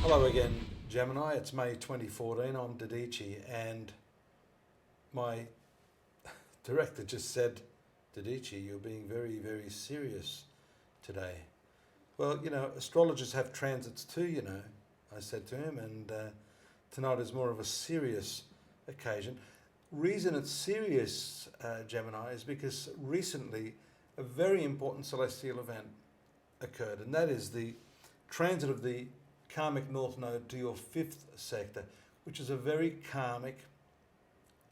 Hello again, Gemini. It's May 2014. I'm Dadhichi, and my director just said, Dadhichi, you're being very, very serious today. Well, astrologers have transits too, I said to him, and tonight is more of a serious occasion. Reason it's serious, Gemini, is because recently a very important celestial event occurred, and that is the transit of the karmic north node to your fifth sector, which is a very karmic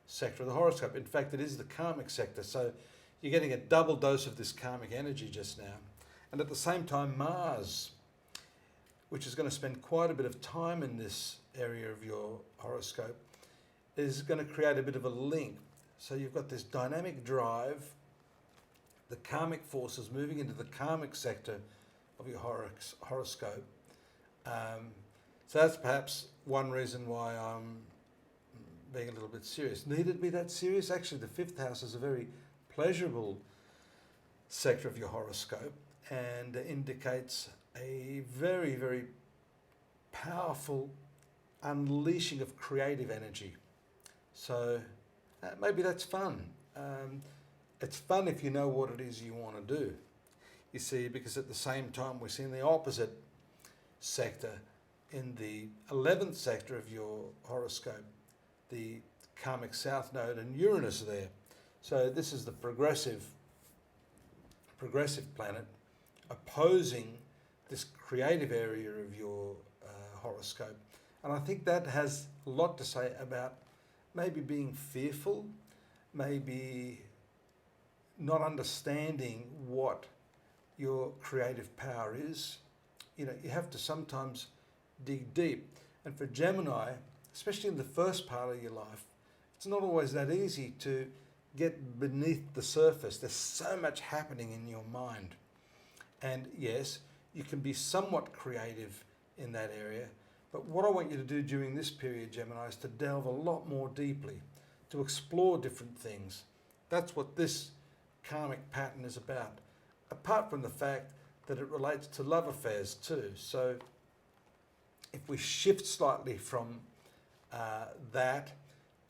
sector of the horoscope. In fact, it is the karmic sector, so you're getting a double dose of this karmic energy just now. And at the same time, Mars, which is going to spend quite a bit of time in this area of your horoscope, is going to create a bit of a link. So you've got this dynamic drive, the karmic forces moving into the karmic sector of your horoscope. So that's perhaps one reason why I'm being a little bit serious. Need it be that serious? Actually, the fifth house is a very pleasurable sector of your horoscope and indicates a very, very powerful unleashing of creative energy. So maybe that's fun. It's fun if you know what it is you want to do. You see, because at the same time we're seeing the opposite sector in the 11th sector of your horoscope, the karmic south node and Uranus there. So this is the progressive planet opposing this creative area of your horoscope. And I think that has a lot to say about maybe being fearful, maybe not understanding what your creative power is. You have to sometimes dig deep. And for Gemini, especially in the first part of your life, it's not always that easy to get beneath the surface. There's so much happening in your mind. And yes, you can be somewhat creative in that area. But what I want you to do during this period, Gemini, is to delve a lot more deeply, to explore different things. That's what this karmic pattern is about. Apart from the fact that it relates to love affairs too. So if we shift slightly from that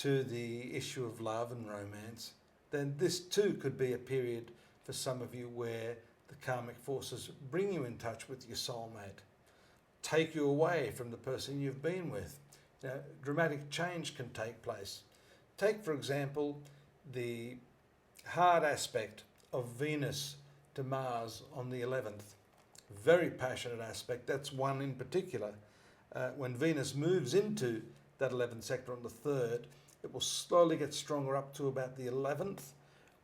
to the issue of love and romance, then this too could be a period for some of you where the karmic forces bring you in touch with your soulmate, take you away from the person you've been with. Dramatic change can take place. Take, for example, the hard aspect of Venus to Mars on the 11th. Very passionate aspect. That's one in particular. When Venus moves into that 11th sector on the 3rd, it will slowly get stronger up to about the 11th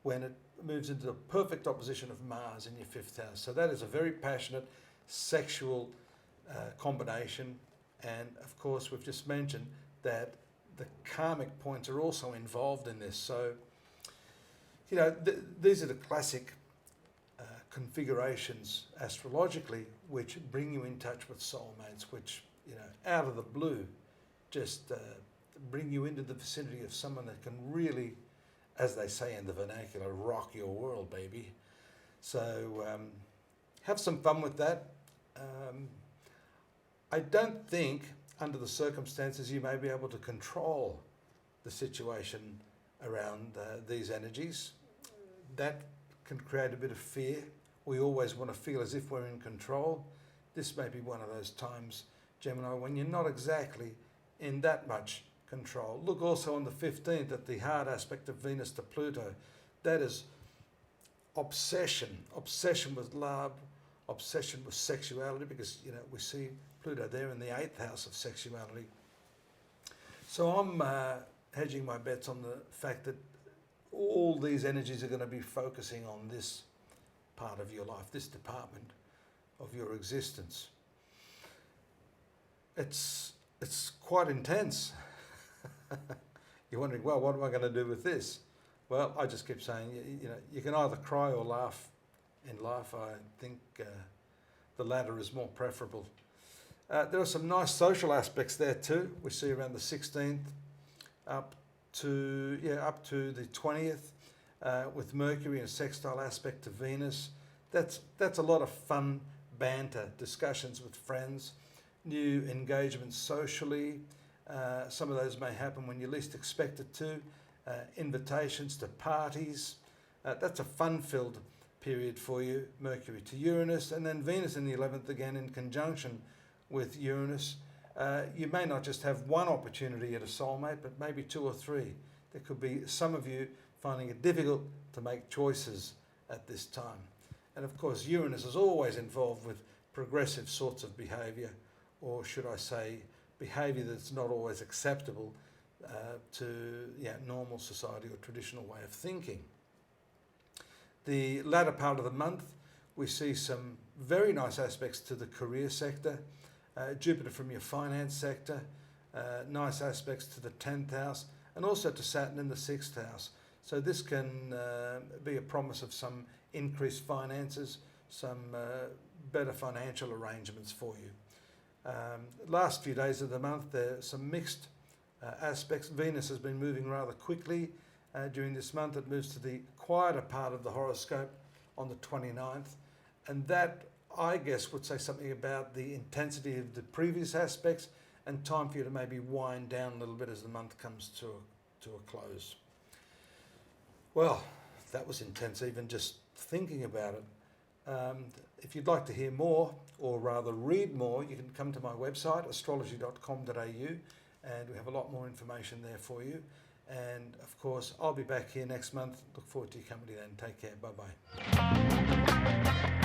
when it moves into the perfect opposition of Mars in your 5th house. So that is a very passionate sexual combination. And of course, we've just mentioned that the karmic points are also involved in this. So, these are the classic configurations astrologically which bring you in touch with soulmates, which out of the blue just bring you into the vicinity of someone that can really, as they say in the vernacular, rock your world, baby. So have some fun with that. I don't think under the circumstances you may be able to control the situation around these energies. That can create a bit of fear. We always want to feel as if we're in control. This may be one of those times, Gemini, when you're not exactly in that much control. Look also on the 15th at the hard aspect of Venus to Pluto. That is obsession with love, obsession with sexuality, because we see Pluto there in the 8th house of sexuality. So I'm hedging my bets on the fact that all these energies are going to be focusing on this part of your life, this department of your existence. It's quite intense. You're wondering, well, what am I going to do with this? Well, I just keep saying, you can either cry or laugh in life. I think the latter is more preferable. There are some nice social aspects there too. We see around the 16th up to the 20th with Mercury in a sextile aspect to Venus. That's a lot of fun banter, discussions with friends. new engagements socially. Some of those may happen when you least expect it to. Invitations to parties. That's a fun-filled period for you. Mercury to Uranus, and then Venus in the 11th again in conjunction with Uranus. You may not just have one opportunity at a soulmate, but maybe two or three. There could be some of you finding it difficult to make choices at this time. And of course, Uranus is always involved with progressive sorts of behaviour, or should I say, behaviour that's not always acceptable to normal society or traditional way of thinking. The latter part of the month, we see some very nice aspects to the career sector. Jupiter from your finance sector, nice aspects to the 10th house, and also to Saturn in the 6th house. So this can be a promise of some increased finances, some better financial arrangements for you. Last few days of the month, there are some mixed aspects. Venus has been moving rather quickly during this month. It moves to the quieter part of the horoscope on the 29th, and that, I guess, would say something about the intensity of the previous aspects and time for you to maybe wind down a little bit as the month comes to a close. Well, that was intense, even just thinking about it. If you'd like to hear more, or rather read more, you can come to my website, astrology.com.au, and we have a lot more information there for you. And of course, I'll be back here next month. Look forward to your company then. Take care. Bye-bye.